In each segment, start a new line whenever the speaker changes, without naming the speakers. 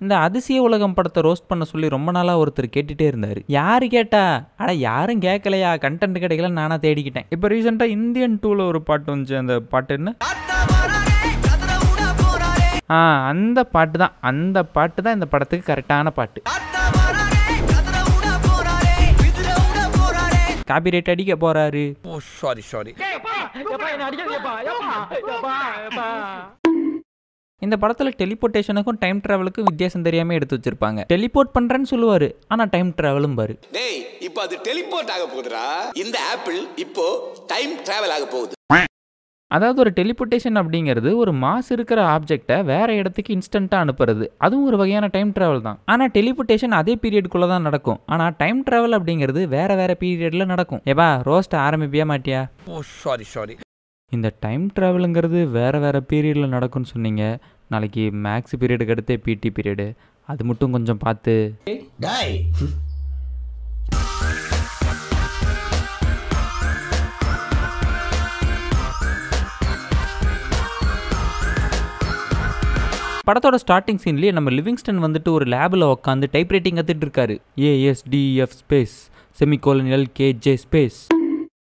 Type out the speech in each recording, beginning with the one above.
இந்த அதிசய உலகம் படத்தை ரோஸ்ட் பண்ண சொல்லி ரொம்ப நாளா ஒருத்தர் கேட்டுட்டே இருந்தாரு. யாரு கேட்டா? அட யாரும் கேட்கலையா, கண்டென்ட் கிடைக்கல, நானா தேடிக்கிட்டேன். இப்போ ரீசெண்டா இந்தியன் 2ல ஒரு பாட்டு வந்துச்சு. அந்த பாட்டு என்ன? அந்த பாட்டு தான். அந்த பாட்டு தான் இந்த படத்துக்கு கரெக்டான பாட்டு. காப்பிரைட் அடிக்க போறாரு. இந்த படத்துல டெலிபோர்டேஷனுக்கும் டைம் டிராவலுக்கும் வித்தியாசம் தெரியாம எடுத்து வச்சிருப்பாங்க. டெலிபோர்ட் பண்றேன்னு சொல்லுவாரு, ஆனா டைம் டிராவலும் பாரு.
டேய் இப்போ அது டெலிபோர்ட் ஆக போகுதுடா. இந்த ஆப்பிள் இப்போ டைம் டிராவல் ஆக போகுது.
அதாவது ஒரு டெலிபோர்டேஷன் அப்படிங்கிறது ஒரு மாஸ் இருக்கிற ஆப்ஜெக்டை வேற இடத்துக்கு இன்ஸ்டன்ட்டாக அனுப்புறது. அதுவும் ஒரு வகையான டைம் டிராவல் தான். ஆனால் டெலிபோர்டேஷன் அதே பீரியடுக்குள்ளே தான் நடக்கும். ஆனால் டைம் டிராவல் அப்படிங்கிறது வேற வேற பீரியடில் நடக்கும். ஏவா ரோஸ்ட் ஆரம்பிப்பியா மாட்டியா?
சாரி.
இந்த டைம் டிராவலுங்கிறது வேற வேற பீரியடில் நடக்கும்னு சொன்னீங்க. நாளைக்கு மேக்ஸ் பீரியடுக்கு அடுத்தே பிடி பீரியடு. அது மட்டும் கொஞ்சம் பார்த்து. படத்தோட ஸ்டார்டிங் சீன்லேயே நம்ம லிவிங்ஸ்டன் வந்துட்டு ஒரு லேபில் உட்காந்து டைப் ரைட்டிங் கற்றுட்டு இருக்காரு. ASDF space semicolon LKJ space.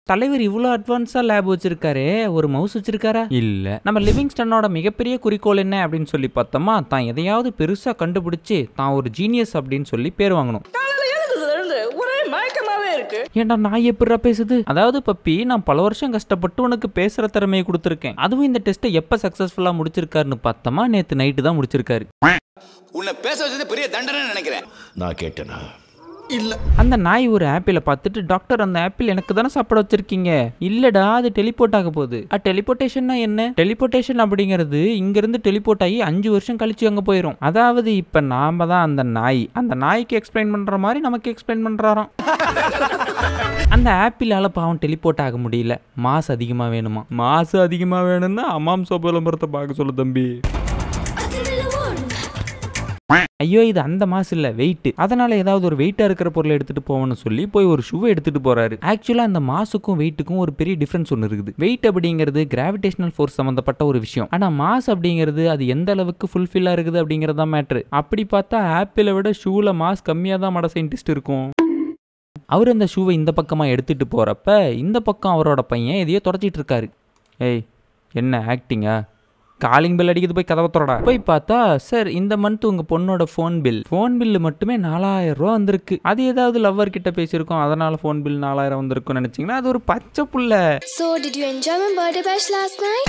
தலைவர் இவ்வளோ அட்வான்ஸாக லேப் வச்சிருக்காரு, ஒரு மவுஸ் வச்சிருக்காரா? இல்லை. நம்ம லிவிங்ஸ்டனோட மிகப்பெரிய குறிக்கோள் என்ன அப்படின்னு சொல்லி பார்த்தோமா, தான் எதையாவது பெருசாக கண்டுபிடிச்சி தான் ஒரு ஜீனியஸ் அப்படின்னு சொல்லி பேர் வாங்கணும். ஏன்டா நான் எப்படிடா பேசுது? அதாவது பப்பி, நான் பல வருஷம் கஷ்டப்பட்டு உனக்கு பேசுற திறமையை கொடுத்துருக்கேன். அதுவும் இந்த டெஸ்ட்டை எப்ப சக்சஸ்ஃபுல்லா முடிச்சிருக்காருன்னு பார்த்தோமா, நேத்து நைட்டு தான் முடிச்சிருக்காரு.
உன்னை பேச வச்சது பெரிய தண்டனை நினைக்கிறேன். நான் கேட்டேனா? இல்ல.
அந்த நாய் ஒரு ஆப்பிளை பார்த்துட்டு, டாக்டர் அந்த ஆப்பிள் எனக்கு தானே சாப்பிட வச்சிருக்கீங்க. இல்லடா, அது டெலிபோர்ட் ஆக போகுது. டெலிபோர்டேஷன்னா என்ன? டெலிபோர்டேஷன் அப்படிங்கிறது இங்கிருந்து டெலிபோர்ட் ஆகி 5 வருஷம் கழிச்சு அங்கே போயிடும். அதாவது இப்போ நாம தான் அந்த நாய். அந்த நாய்க்கு எக்ஸ்பிளைன் பண்ற மாதிரி நமக்கு எக்ஸ்பிளைன் பண்றாராம். அந்த ஆப்பிளால பாவம் டெலிபோர்ட் ஆக முடியல. மாசு அதிகமா வேணுமா? மாசு அதிகமா வேணும்னா அம்மாம் சோபலம்பரத்தை பார்க்க சொல்லு தம்பி. ஐயோ, இது அந்த மாசு இல்ல, வெயிட். அதனால ஏதாவது ஒரு வெயிட்டா இருக்கிற பொருளை எடுத்துட்டு போவோம்னு சொல்லி போய் ஒரு ஷூவை எடுத்துட்டு போறாரு. ஆக்சுவலா அந்த மாசுக்கும் வெயிட்டுக்கும் ஒரு பெரிய டிஃபரன்ஸ் ஒன்று இருக்குது. வெயிட் அப்படிங்கிறது கிராவிடேஷனல் ஃபோர்ஸ் சம்பந்தப்பட்ட ஒரு விஷயம். ஆனா மாஸ் அப்படிங்கிறது அது எந்த அளவுக்கு ஃபுல்ஃபில்லா இருக்குது அப்படிங்கறதா மேட்ரு. அப்படி பார்த்தா ஆப்பிளை விட ஷூல மாஸ் கம்மியா தான் மட சயின்டிஸ்ட் இருக்கும். அவர் அந்த ஷூவை இந்த பக்கமா எடுத்துட்டு போறப்ப இந்த பக்கம் அவரோட பையன் எதையோ தொடச்சிட்டு இருக்காரு. ஏய், என்ன ஆக்டிங்கா? காலிங் பில் அடிக்கிறது, போய் கதவை திறடா. போய் பார்த்தா, சார் இந்த மந்த் உங்க பொண்ணோட ஃபோன் பில் மட்டுமே 4000 ரூபா வந்திருக்கு. அது ஏதாவது லவ்வர் கிட்ட பேசியிருக்கோம், அதனால ஃபோன் பில் 4000 வந்திருக்கும் நினைச்சீங்கன்னா அது ஒரு பச்சை புள்ள.
So did you enjoy my birthday bash last night?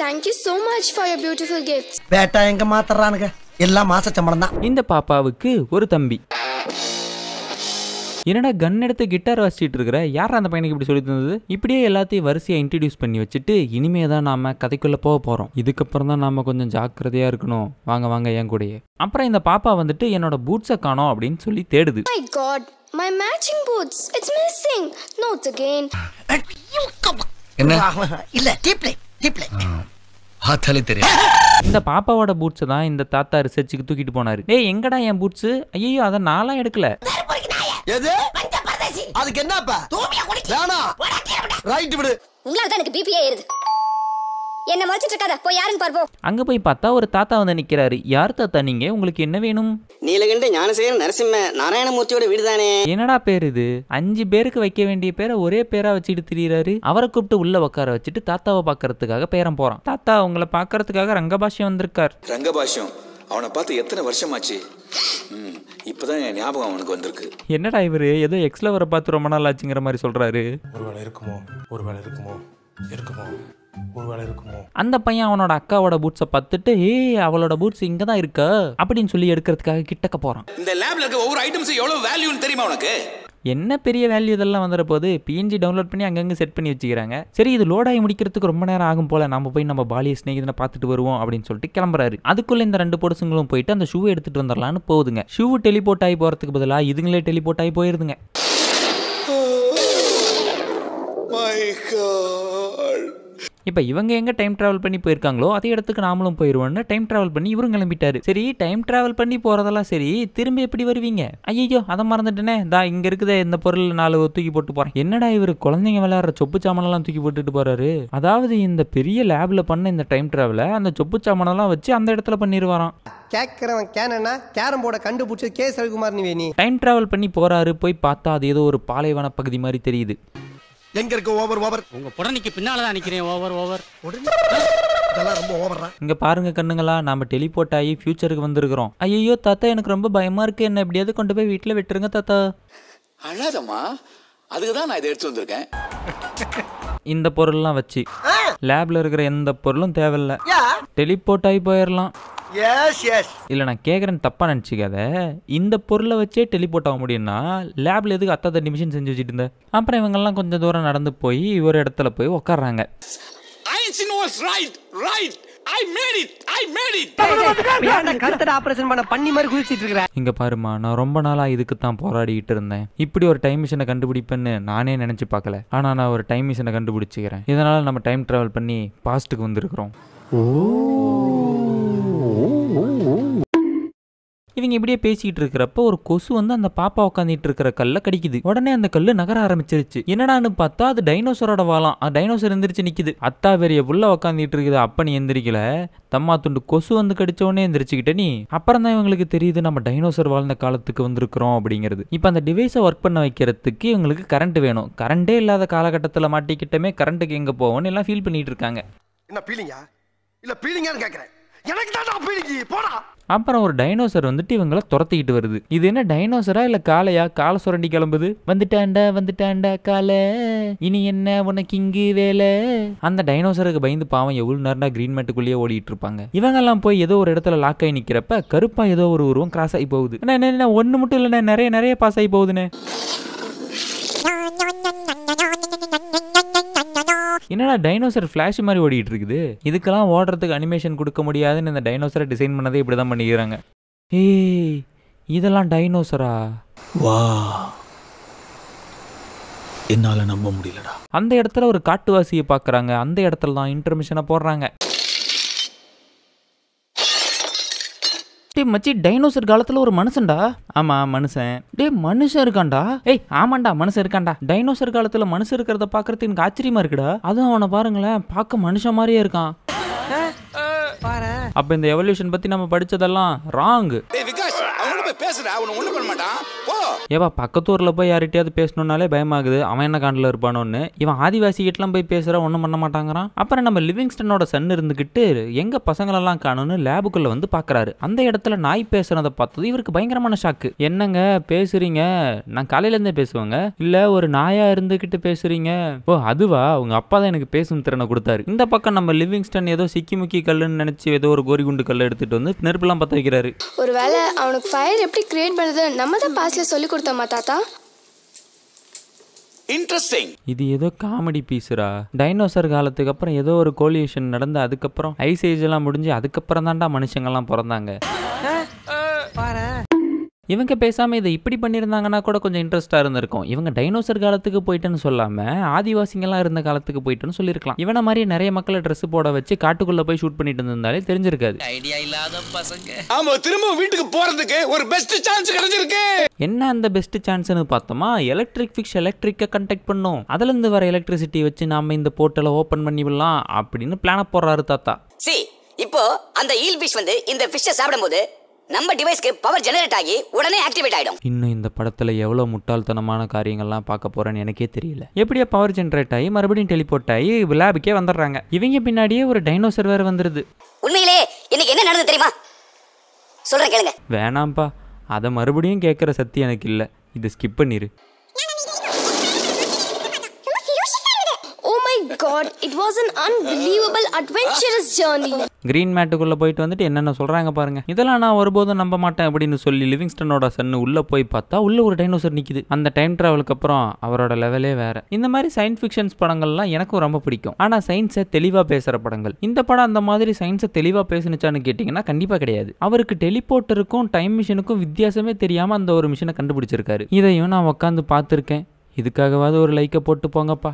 Thank you so much for your beautiful gifts.
பேட்டா எங்க மாத்தறானுங்க, எல்லாம் மாச சம்பளம் தான்.
இந்த பாப்பாவுக்கு ஒரு தம்பி. என்னடா கன் எடுத்து கிட்டார் வாசிச்சிட்டு இருக்கிற? யாரா அந்த பையனுக்கு இப்படி சொல்லி தந்தது? இப்படியே எல்லாத்தையும் வரிசையா இன்ட்ரடியூஸ் பண்ணி வச்சுட்டு இனிமே தான் நாம கதைக்குள்ள போக போறோம். இதுக்கப்புறம் தான் நாம கொஞ்சம் ஜாக்கிரதையா இருக்கணும். வாங்க வாங்க என் கூடயே. அப்புறம் இந்த பாப்பா வந்துட்டு என்னோட பூட்ஸை காணோம் அப்படின்னு சொல்லி தேடுது.
My God, my matching boots. It's missing. Not again.
என்ன? இல்ல, டீப்லே. ஹாத்தலே தெரியும்.
இந்த பாப்பாவோட பூட்ஸ் தான் இந்த தாத்தா ரிசர்ச்சுக்கு தூக்கிட்டு போனாரு. ஏய், எங்கடா என் பூட்ஸ்? ஐயோ, அதை நான்லாம் எடுக்கல.
எது? அதுக்கு என்னப்பா? வேணா. ரைட் விடு.
உங்களால தான் எனக்கு பிபிஏ ஏறுது. என்ன மறைச்சிட்டு இருக்காத, போய் யாருன்னு பாருப்போம்.
அங்க போய் பார்த்தா ஒரு தாத்தா வந்து நிக்கிறாரு. யார் தாத்தா நீங்க? உங்களுக்கு என்ன வேணும்?
நீலகண்ட ஞானசேகரன் நரசிம்ம நாராயணமூர்த்தியோட வீடு தானே.
என்னடா பேர் இது? 5 பேருக்கு வைக்க வேண்டிய பேரை ஒரே பேரா வச்சுட்டு திரியிறாரு. அவரை கூப்பிட்டு உள்ள உட்கார வச்சுட்டு தாத்தாவை பாக்குறதுக்காக பேரம் போறான். தாத்தா உங்களை பாக்குறதுக்காக ரங்கபாஷ்யம் வந்திருக்கார்.
ரங்கபாஷ்யம்? அவனை பார்த்து எத்தனை வருஷமாச்சு? இப்பதான் என் ஞாபகம் அவனுக்கு வந்திருக்கு.
என்னடா இவரு ஏதோ எக்ஸ்ல வர பார்த்து ரொம்ப நாள் ஆச்சுங்கிற மாதிரி சொல்றாரு.
ஒருவேளை இருக்குமோ.
அந்த பையன் அவனோட அக்காவோட பூட்ஸை பார்த்துட்டு, ஏய் அவளோட பூட்ஸ் இங்க தான் இருக்கா அப்படின்னு சொல்லி எடுக்கிறதுக்காக கிட்டக்க போறான்.
இந்த லேப்ல இருக்க ஒவ்வொரு ஐட்டம்ஸ் எவ்வளவு வேல்யூன்னு தெரியுமா உனக்கு?
என்ன பெரிய வேல்யூ இதெல்லாம் வந்துற போது PNG டவுன்லோட் பண்ணி அங்கங்கே செட் பண்ணி வச்சுக்கிறாங்க. சரி, இது லோட் ஆகி முடிக்கிறதுக்கு ரொம்ப நேரம் ஆகும் போல, நம்ம போய் நம்ம பாலிய ஸ்நேகிதனை பார்த்துட்டு வருவோம் அப்படின்னு சொல்லிட்டு கிளம்புறாரு. அதுக்குள்ள இந்த 2 பொடுசுங்களும் போயிட்டு அந்த ஷூவை எடுத்துட்டு வந்துடலான்னு போகுதுங்க. ஷூ டெலிபோர்ட் ஆகி போறதுக்கு பதிலாக இதுங்களே டெலிபோர்ட் ஆகி போயிருதுங்க. இப்போ இவங்க எங்க டைம் டிராவல் பண்ணி போயிருக்காங்களோ அதே இடத்துக்கு நாமளும் போயிருவோம்னு டைம் டிராவல் பண்ணி இவரும் கிளம்பிட்டாரு. சரி டைம் டிராவல் பண்ணி போறதெல்லாம் சரி, திரும்பி எப்படி வருவீங்க? ஐயோ அதை மறந்துட்டேனே, இங்க இருக்குது இந்த பொருள் 4 தூக்கி போட்டு போறேன். என்னடா இவர் குழந்தைங்க விளையாடுற சொப்பு சாமானெல்லாம் தூக்கி போட்டுட்டு போறாரு. அதாவது இந்த பெரிய லேப்ல பண்ண இந்த டைம் டிராவலை அந்த சொப்பு சாமானெல்லாம் வச்சு அந்த இடத்துல பண்ணிடுவாராம்.
கேட்கறவன் கேனா கேரம் போர்டை கண்டுபிடிச்சது கே ரவிக்குமார் நீ
டைம் டிராவல் பண்ணி போறாரு. போய் பார்த்தா அது ஏதோ ஒரு பாலைவன பகுதி மாதிரி தெரியுது.
எங்க இருக்கு ஓவர்
உங்க புடனைக்கு பின்னாலதான் நிக்கிறேன். ஓவர்
இதெல்லாம் ரொம்ப ஓவரா.
இங்க பாருங்க கண்ணுங்களா, நாம டெலிபோர்ட் ஆகி ஃபியூச்சருக்கு வந்திருக்கிறோம். ஐயோ தாத்தா எனக்கு ரொம்ப பயமா இருக்கு, என்ன எப்படியாவது கொண்டு போய் வீட்டுல விட்டுருங்க தாத்தா.
அழாதம்மா, அதுக்கு தான் நான் இதை எடுத்து வந்திருக்கேன்.
இந்த பொருள்லாம் வச்சு லேப்ல இருக்கிற எந்த பொருளும் தேவையில்ல, டெலிபோர்ட் ஆகி போயிடலாம். இல்ல நான் கேக்குறேன்னு தப்பா நினைச்சுக்காத, இந்த பொருளை வச்சே டெலிபோர்ட் ஆக முடியும்னா லேப்ல எதுக்கு அத்தனை நிமிஷம் செஞ்சு வச்சுட்டு இருந்த? அப்புறம் இவங்கெல்லாம் கொஞ்சம் தூரம் நடந்து போய் ஒரு இடத்துல போய் உட்காடுறாங்க. இங்க பாருமா, நான் ரொம்ப நாளா இதுக்கு தான் போராடிட்டு இருந்தேன். இப்படி ஒரு டைம் மிஷினை கண்டுபிடிப்பேன்னு நானே நினைச்சு பார்க்கல. ஆனா நான் ஒரு டைம் மிஷினை கண்டுபிடிச்சிக்கிறேன். இதனால நம்ம டைம் டிராவல் பண்ணி பாஸ்ட்டுக்கு வந்திருக்கிறோம். இவங்க இப்படியே பேசிக்கிட்டு இருக்கிறப்ப ஒரு கொசு வந்து அந்த பாப்பா உட்காந்துட்டு இருக்கிற கல்லை கடிக்குது. உடனே அந்த கல்லு நகர ஆரம்பிச்சிருச்சு. என்னடான்னு பார்த்தா அது டைனோசரோட வாலாம். டைனோசர் எந்திரிச்சு நிக்குது. அத்தா பெரிய புள்ள உட்காந்துட்டு இருக்குது. அப்ப நீ எந்திரிக்கல, தம்மா துண்டு கொசு வந்து கடிச்சோடனே எந்திரிச்சுக்கிட்ட நீ. அப்புறம் தான் இவங்களுக்கு தெரியுது நம்ம டைனோசர் வாழ்ந்த காலத்துக்கு வந்திருக்கிறோம் அப்படிங்கிறது. இப்போ அந்த டிவைஸை ஒர்க் பண்ண வைக்கிறதுக்கு இவங்களுக்கு கரண்ட் வேணும். கரண்டே இல்லாத காலகட்டத்தில் மாட்டிக்கிட்டமே கரண்ட்டுக்கு எங்க போவோம்னு எல்லாம் ஃபீல் பண்ணிட்டு இருக்காங்க.
என்ன பீலிங்கா இல்ல பீலிங்கான்னு கேக்குறேன். எனக்கு தான் பீலிங்கி போடா.
அப்புறம் ஒரு டைனோசர் வந்துட்டு இவங்கள துரத்திக்கிட்டு வருது. இது என்ன டைனோசரா இல்ல காளையா? காலை சுரண்டி கிளம்புது. வந்துட்டாண்டா காலை, இனி என்ன உனக்கு இங்கு வேலை. அந்த டைனோசருக்கு பயந்து பாவம் எவ்வளவு நேரம்டா கிரீன் மேட்டுக்குள்ளேயே ஓடிட்டு இருப்பாங்க. இவங்க எல்லாம் போய் ஏதோ ஒரு இடத்துல லாக் ஆகி நிக்கிறப்ப கருப்பா ஏதோ ஒரு உருவம் கிராஸ் ஆகி போகுது. ஒண்ணு மட்டும் இல்ல, நிறைய பாஸ் ஆகி போகுதுன்னு. என்னடா டைனோசர் ஃபிளாஷ் மாதிரி ஓடிட்டு இருக்குது. இதுக்கெல்லாம் ஓடுறதுக்கு அனிமேஷன் கொடுக்க முடியாதுன்னு இந்த டைனோசரை டிசைன் பண்ணதே இப்படிதான் பண்ணிக்கிறாங்க. ஏய், இதெல்லாம் டைனோசரா?
வா, என்னால நம்ப முடியலடா.
அந்த இடத்துல ஒரு காட்டுவாசியை பாக்குறாங்க. அந்த இடத்துல தான் இன்டர்மிஷனை போடுறாங்க. மச்சி, டைனோசர் காலத்துல ஒரு மனுஷன்டா. ஆமா மனுஷன். மனுஷன் இருக்கான்டா. ஆமாண்டா மனுஷன் இருக்கான்டா. டைனோசர் காலத்துல மனுஷன் இருக்கிறத பாக்குறதுக்கு எனக்கு ஆச்சரியமா இருக்குடா. அதுவும் அவனை பாருங்களேன், பார்க்க மனுஷன் மாதிரியே இருக்கான். அப்ப இந்த எவல்யூஷன் பத்தி நம்ம படிச்சதெல்லாம் ராங். ஏவா பக்கத்தூர்ல போய் யார்கிட்டயாவது பேசணும்னாலே பயமாகுது, அவன் என்ன காண்டில் இருப்பானோன்னு. இவன் ஆதிவாசி கிட்டலாம் போய் பேசுற ஒன்றும் பண்ண மாட்டாங்கிறான். அப்புறம் நம்ம லிவிங்ஸ்டனோட சன் இருந்துகிட்டு எங்க பசங்களெல்லாம் காணும்னு லேபுக்குள்ள வந்து பாக்குறாரு. அந்த இடத்துல நாய் பேசுறதை பார்த்தது இவருக்கு பயங்கரமான ஷாக்கு. என்னங்க பேசுறீங்க? நான் காலையில இருந்தே பேசுவாங்க. இல்ல ஒரு நாயா இருந்துகிட்டு பேசுறீங்க? ஓ அதுவா, உங்க அப்பா தான் எனக்கு பேசும் திறனை கொடுத்தாரு. இந்த பக்கம் நம்ம லிவிங்ஸ்டன் ஏதோ சிக்கி முக்கி கல்லுன்னு நினைச்சு ஏதோ ஒரு கோரி குண்டு கல்லை எடுத்துட்டு வந்து நெருப்புலாம் பத்த வைக்கிறாரு.
ஒருவேளை அவனுக்கு ஃபயர் எப்படி கிரியேட் பண்ணுறது நம்ம தான் பாஸ்ல சொல்லி கொடுத்தோமா தாத்தா?
இன்ட்ரெஸ்டிங்.
இது ஏதோ காமெடி பீஸரா. டைனோசர் காலத்துக்கு அப்புறம் ஏதோ ஒரு கோலியேஷன் நடந்து அதுக்கப்புறம் ஐஸ் ஏஜ் எல்லாம் முடிஞ்சு அதுக்கப்புறம் தான்டா மனுஷங்கள்லாம் பிறந்தாங்க. இவங்க பேசாம இதை இப்படி பண்ணியிருந்தாங்கன்னா கூட கொஞ்சம் இன்ட்ரெஸ்டா இருந்திருக்கும். இவங்க டைனோசர் காலத்துக்கு போயிட்டுன்னு சொல்லாம ஆதிவாசிங்கெல்லாம் இருந்த காலத்துக்கு போயிட்டுன்னு சொல்லியிருக்கலாம். இவனை மாதிரி நிறைய மக்களை ட்ரெஸ் போட வச்சு காட்டுக்குள்ள போய் ஷூட் பண்ணிட்டு இருந்தாலே தெரிஞ்சிருக்காது.
ஐடியா இல்லாத பசங்க.
ஆமா, திரும்ப வீட்டுக்கு போறதுக்கு ஒரு பெஸ்ட் சான்ஸ் கிடைச்சிருக்கு.
என்ன அந்த பெஸ்ட் சான்ஸ்னு பார்த்தோமா, எலக்ட்ரிக் ஃபிக்ஸ் எலக்ட்ரிக்கை கண்டெக்ட் பண்ணும். அதுல இருந்து வர எலக்ட்ரிசிட்டி வச்சு நாம இந்த போர்ட்டலை ஓபன் பண்ணி விடலாம் அப்படின்னு பிளான போடுறாரு தாத்தா.
இப்போ அந்த ஈல் ஃபிஷ் வந்து இந்த ஃபிஷ்ஷை சாப்பிடும்போது நம்ம டிவைஸ்க்கு பவர் ஜெனரேட் ஆகி உடனே ஆக்டிவேட் ஆயிடும்.
இன்னும் இந்த படத்துல எவ்வளவு முட்டாள்தனமான காரியங்கள்லாம் பார்க்க போறேன்னு எனக்கே தெரியல. எப்படியா பவர் ஜெனரேட் ஆகி மறுபடியும் டெலிபோர்ட் ஆகி லேபுக்கே வந்துடுறாங்க. இவங்க பின்னாடியே ஒரு டைனோசர் வேற வந்துருது.
உண்மையிலே இன்னைக்கு என்ன நடந்தது தெரியுமா? சொல்றேன் கேளுங்க.
வேணாம்பா, அதை மறுபடியும் கேட்குற சக்தி எனக்கு இல்லை. இதை ஸ்கிப் பண்ணிரு.
God, it was an unbelievable adventurous journey.
Green மேட்டுக்குள்ள போயிட்டு வந்துட்டு என்னென்ன சொல்றாங்க பாருங்க. இதெல்லாம் நான் ஒருபோதும் நம்ப மாட்டேன் அப்படின்னு சொல்லி லிவிங்ஸ்டனோட சன்னு உள்ள போய் பார்த்தா உள்ள ஒரு டைனோசர் நிக்குது. அந்த டைம் டிராவலுக்கு அப்புறம் அவரோட லெவலே வேற. இந்த மாதிரி சயின்ஸ் ஃபிக்ஷன்ஸ் படங்கள்லாம் எனக்கும் ரொம்ப பிடிக்கும். ஆனா சயின்ஸை தெளிவா பேசுற படங்கள். இந்த படம் அந்த மாதிரி சயின்ஸை தெளிவா பேசுனுச்சான்னு கேட்டீங்கன்னா கண்டிப்பா கிடையாது. அவருக்கு டெலிபோர்ட்டருக்கும் டைம் மிஷினுக்கும் வித்தியாசமே தெரியாம அந்த ஒரு மிஷினை கண்டுபிடிச்சிருக்காரு. இதையும் நான் உட்காந்து பார்த்துருக்கேன். இதுக்காகவாவது ஒரு லைக்கை போட்டு போங்கப்பா.